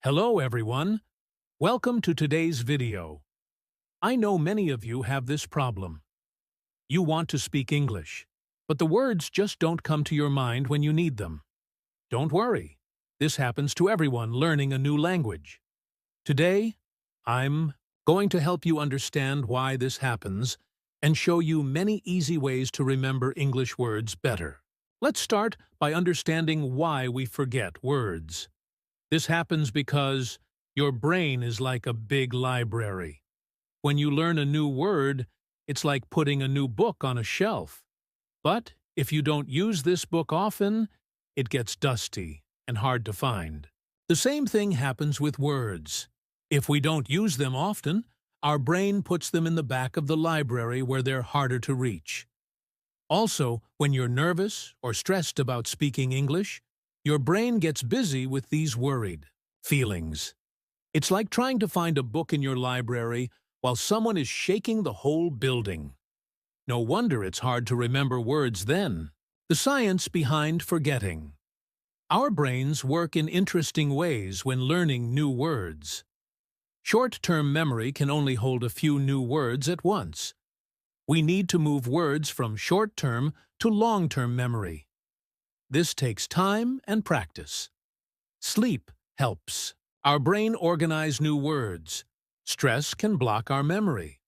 Hello everyone, welcome to today's video. I know many of you have this problem. You want to speak English, but the words just don't come to your mind when you need them. Don't worry, this happens to everyone learning a new language. Today, I'm going to help you understand why this happens and show you many easy ways to remember English words better. Let's start by understanding why we forget words. This happens because your brain is like a big library. When you learn a new word, it's like putting a new book on a shelf. But if you don't use this book often, it gets dusty and hard to find. The same thing happens with words. If we don't use them often, our brain puts them in the back of the library where they're harder to reach. Also, when you're nervous or stressed about speaking English, your brain gets busy with these worried feelings. It's like trying to find a book in your library while someone is shaking the whole building. No wonder it's hard to remember words then. The science behind forgetting. Our brains work in interesting ways when learning new words. Short-term memory can only hold a few new words at once. We need to move words from short-term to long-term memory. This takes time and practice. Sleep helps our brain organize new words. Stress can block our memory.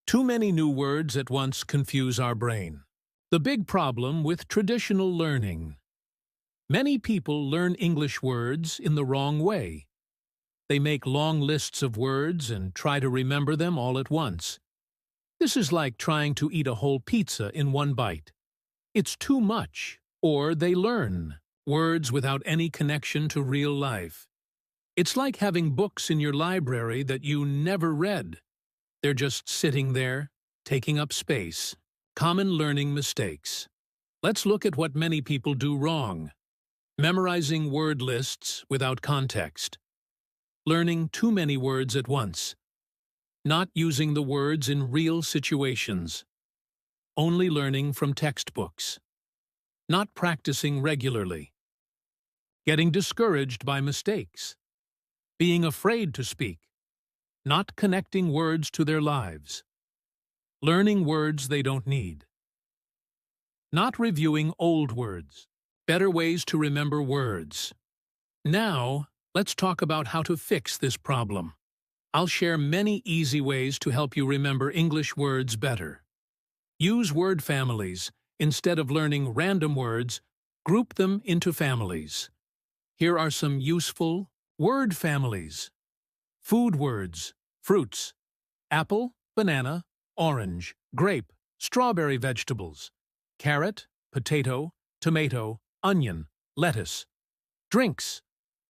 Too many new words at once confuse our brain. The big problem with traditional learning. Many people learn English words in the wrong way. They make long lists of words and try to remember them all at once. This is like trying to eat a whole pizza in one bite. It's too much. Or they learn words without any connection to real life. It's like having books in your library that you never read. They're just sitting there, taking up space. Common learning mistakes. Let's look at what many people do wrong. Memorizing word lists without context. Learning too many words at once. Not using the words in real situations. Only learning from textbooks. Not practicing regularly. Getting discouraged by mistakes. Being afraid to speak. Not connecting words to their lives. Learning words they don't need. Not reviewing old words. Better ways to remember words. Now, let's talk about how to fix this problem. I'll share many easy ways to help you remember English words better. Use word families. Instead of learning random words, group them into families. Here are some useful word families. Food words, fruits, apple, banana, orange, grape, strawberry vegetables, carrot, potato, tomato, onion, lettuce. Drinks,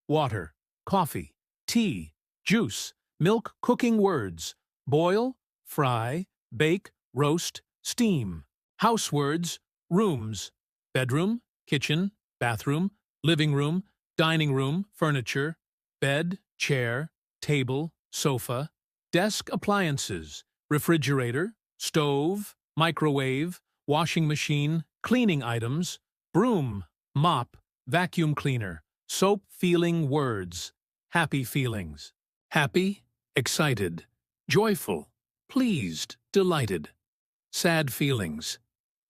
water, coffee, tea, juice, milk, cooking words, boil, fry, bake, roast, steam. House words, rooms, bedroom, kitchen, bathroom, living room, dining room, furniture, bed, chair, table, sofa, desk appliances, refrigerator, stove, microwave, washing machine, cleaning items, broom, mop, vacuum cleaner, soap feeling words, happy feelings. Happy, excited, joyful, pleased, delighted. Sad feelings.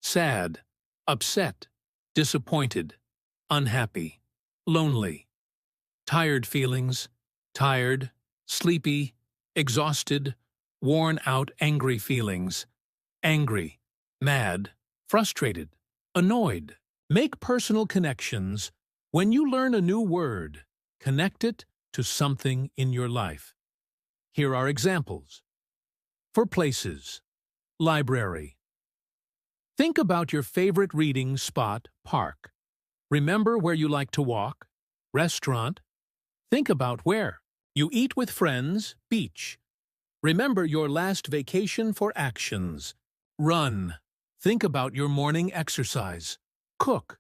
Sad, upset, disappointed, unhappy, lonely. Tired feelings, tired, sleepy, exhausted, worn out angry feelings, angry, mad, frustrated, annoyed. Make personal connections. When you learn a new word, connect it to something in your life. Here are examples. For places. Library. Think about your favorite reading spot, park. Remember where you like to walk? Restaurant. Think about where. You eat with friends, beach. Remember your last vacation for actions. Run. Think about your morning exercise. Cook.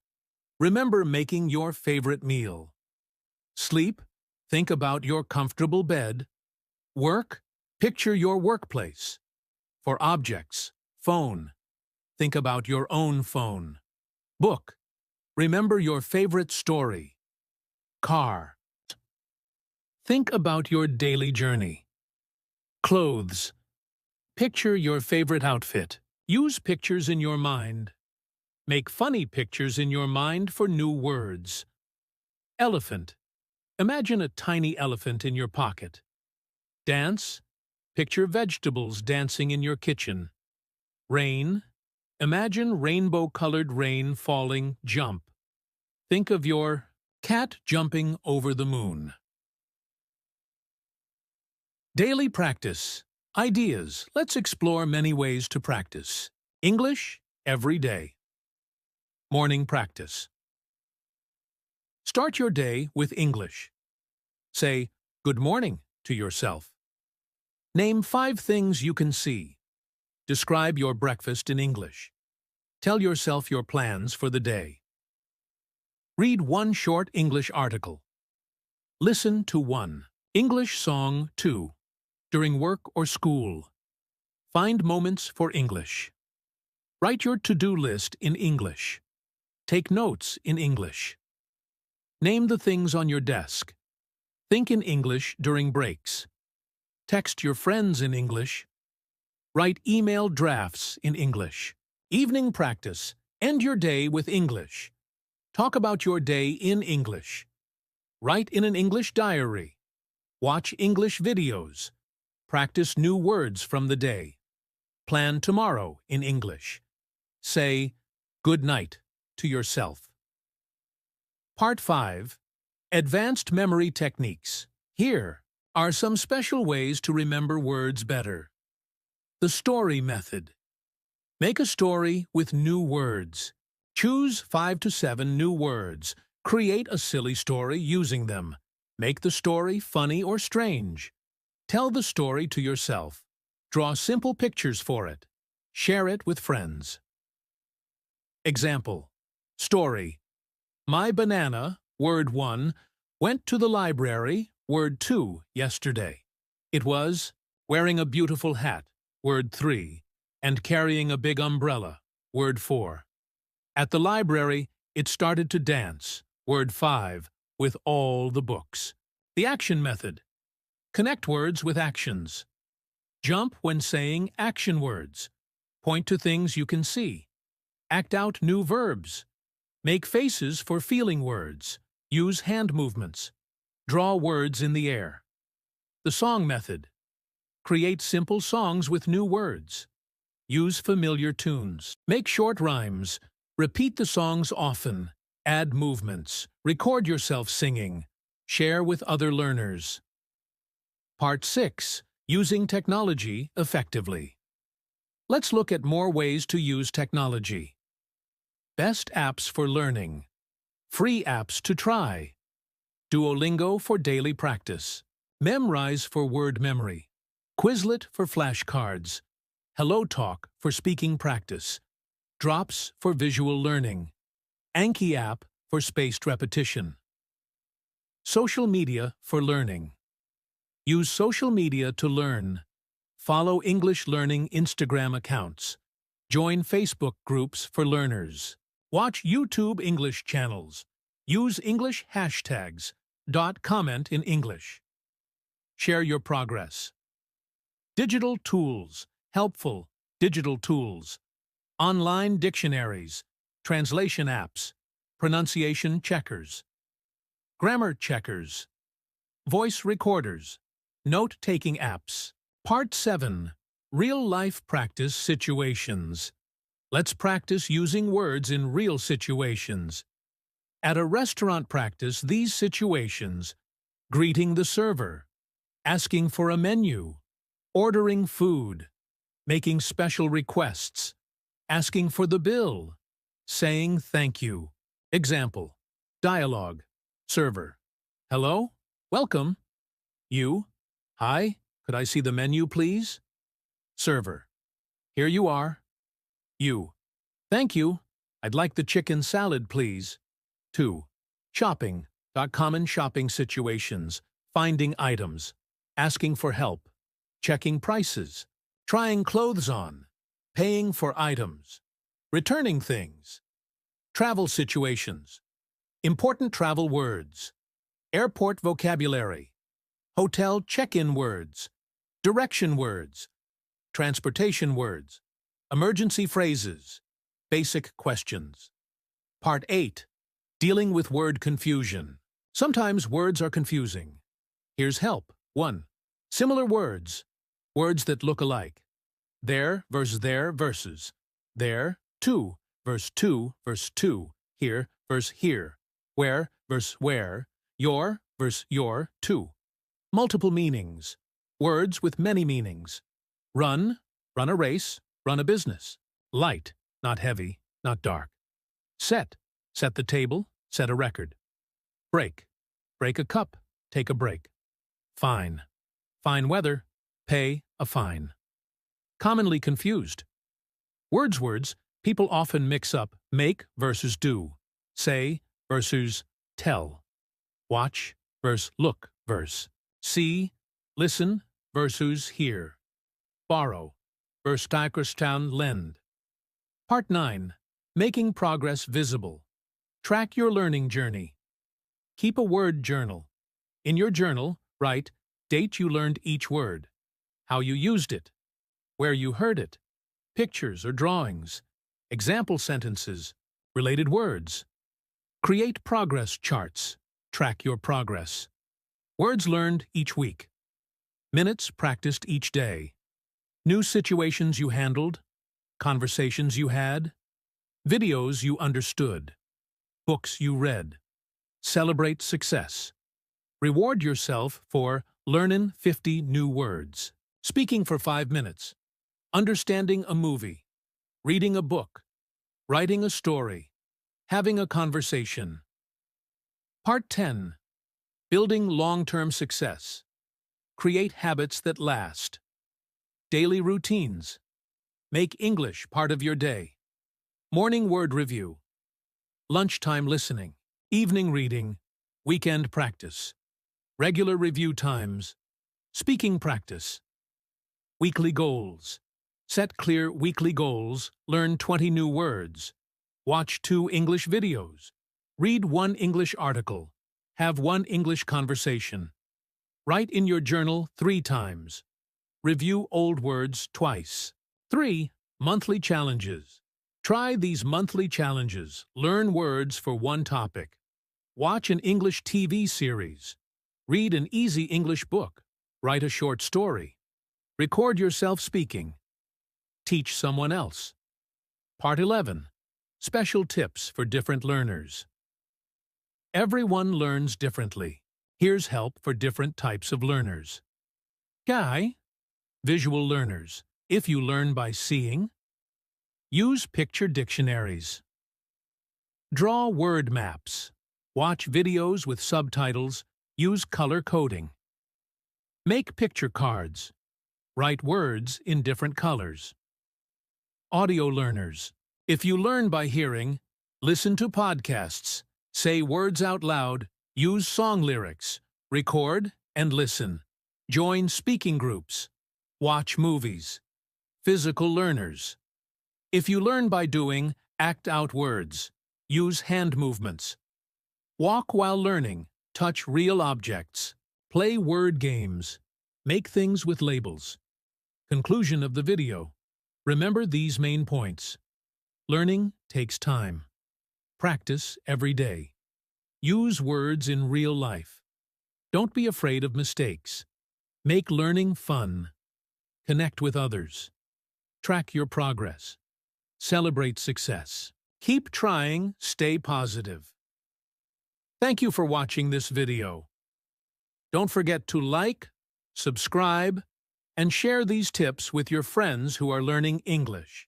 Remember making your favorite meal. Sleep. Think about your comfortable bed. Work. Picture your workplace. For objects, phone. Think about your own phone. Book. Remember your favorite story. Car. Think about your daily journey. Clothes. Picture your favorite outfit. Use pictures in your mind. Make funny pictures in your mind for new words. Elephant. Imagine a tiny elephant in your pocket. Dance. Picture vegetables dancing in your kitchen. Rain. Imagine rainbow-colored rain falling. Jump. Think of your cat jumping over the moon. Daily practice. Ideas. Let's explore many ways to practice. English, every day. Morning practice. Start your day with English. Say, "Good morning" to yourself. Name 5 things you can see. Describe your breakfast in English. Tell yourself your plans for the day. Read 1 short English article. Listen to 1 English song 2. During work or school. Find moments for English. Write your to-do list in English. Take notes in English. Name the things on your desk. Think in English during breaks. Text your friends in English. Write email drafts in English. Evening practice. End your day with English. Talk about your day in English. Write in an English diary. Watch English videos. Practice new words from the day. Plan tomorrow in English. Say, "Good night" to yourself. Part 5. Advanced Memory Techniques. Here are some special ways to remember words better. The story method. Make a story with new words. Choose 5 to 7 new words. Create a silly story using them. Make the story funny or strange. Tell the story to yourself. Draw simple pictures for it. Share it with friends. Example. Story. My banana, word 1, went to the library, word 2, yesterday. It was wearing a beautiful hat, word 3, and carrying a big umbrella, word 4. At the library, it started to dance, word 5, with all the books. The action method. Connect words with actions. Jump when saying action words. Point to things you can see. Act out new verbs. Make faces for feeling words. Use hand movements. Draw words in the air. The song method. Create simple songs with new words. Use familiar tunes. Make short rhymes. Repeat the songs often. Add movements. Record yourself singing. Share with other learners. Part 6. Using technology effectively. Let's look at more ways to use technology. Best apps for learning. Free apps to try. Duolingo for daily practice. Memrise for word memory. Quizlet for flashcards. HelloTalk for speaking practice. Drops for visual learning. Anki app for spaced repetition. Social media for learning. Use social media to learn. Follow English learning Instagram accounts. Join Facebook groups for learners. Watch YouTube English channels. Use English hashtags. Comment in English. Share your progress. Digital tools. Helpful digital tools. Online dictionaries. Translation apps. Pronunciation checkers. Grammar checkers. Voice recorders. Note-taking apps. Part 7. Real-life practice situations. Let's practice using words in real situations. At a restaurant practice these situations: greeting the server, asking for a menu, ordering food, making special requests, asking for the bill, saying thank you. Example. Dialogue. Server. Hello? Welcome. You. Hi, could I see the menu, please? Server. Here you are. You. Thank you. I'd like the chicken salad, please. 2. Shopping. Common shopping situations. Finding items. Asking for help. Checking prices. Trying clothes on. Paying for items. Returning things. Travel situations. Important travel words. Airport vocabulary. hotel check-in words, direction words, transportation words, emergency phrases, basic questions. Part 8. Dealing with word confusion. Sometimes words are confusing. Here's help. 1. Similar words. Words that look alike. There versus there versus. There, 2 versus 2 versus 2. Here versus here. Where versus where. Your versus your, 2. Multiple meanings. Words with many meanings. Run, run a race, run a business. Light, not heavy, not dark. Set, set the table, set a record. Break, break a cup, take a break. Fine, fine weather, pay a fine. Commonly confused. Words, people often mix up make versus do, say versus tell, watch versus look versus see, listen versus hear, borrow versus lend. Part 9. Making progress visible. Track your learning journey. Keep a word journal. In your journal, write date you learned each word, how you used it, where you heard it, pictures or drawings, example sentences, related words. Create progress charts. Track your progress. Words learned each week. Minutes practiced each day. New situations you handled. Conversations you had. Videos you understood. Books you read. Celebrate success. Reward yourself for learning 50 new words. Speaking for 5 minutes. Understanding a movie. Reading a book. Writing a story. Having a conversation. Part 10. Building long-term success. Create habits that last. Daily routines. Make English part of your day. Morning word review. Lunchtime listening. Evening reading. Weekend practice. Regular review times. Speaking practice. Weekly goals. Set clear weekly goals. Learn 20 new words. Watch 2 English videos. Read 1 English article. Have 1 English conversation. Write in your journal 3 times. Review old words twice. 3. Monthly challenges. Try these monthly challenges. Learn words for 1 topic. Watch an English TV series. Read an easy English book. Write a short story. Record yourself speaking. Teach someone else. Part 11. Special tips for different learners. Everyone learns differently. Here's help for different types of learners. Guy, visual learners. If you learn by seeing, use picture dictionaries. Draw word maps. Watch videos with subtitles. Use color coding. Make picture cards. Write words in different colors. Audio learners. If you learn by hearing, listen to podcasts. Say words out loud. Use song lyrics. Record and listen. Join speaking groups. Watch movies. Physical learners. If you learn by doing, act out words. Use hand movements. Walk while learning. Touch real objects. Play word games. Make things with labels. Conclusion of the video. Remember these main points. Learning takes time. Practice every day. Use words in real life. Don't be afraid of mistakes. Make learning fun. Connect with others. Track your progress. Celebrate success. Keep trying, stay positive. Thank you for watching this video. Don't forget to like, subscribe, and share these tips with your friends who are learning English.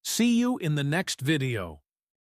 See you in the next video.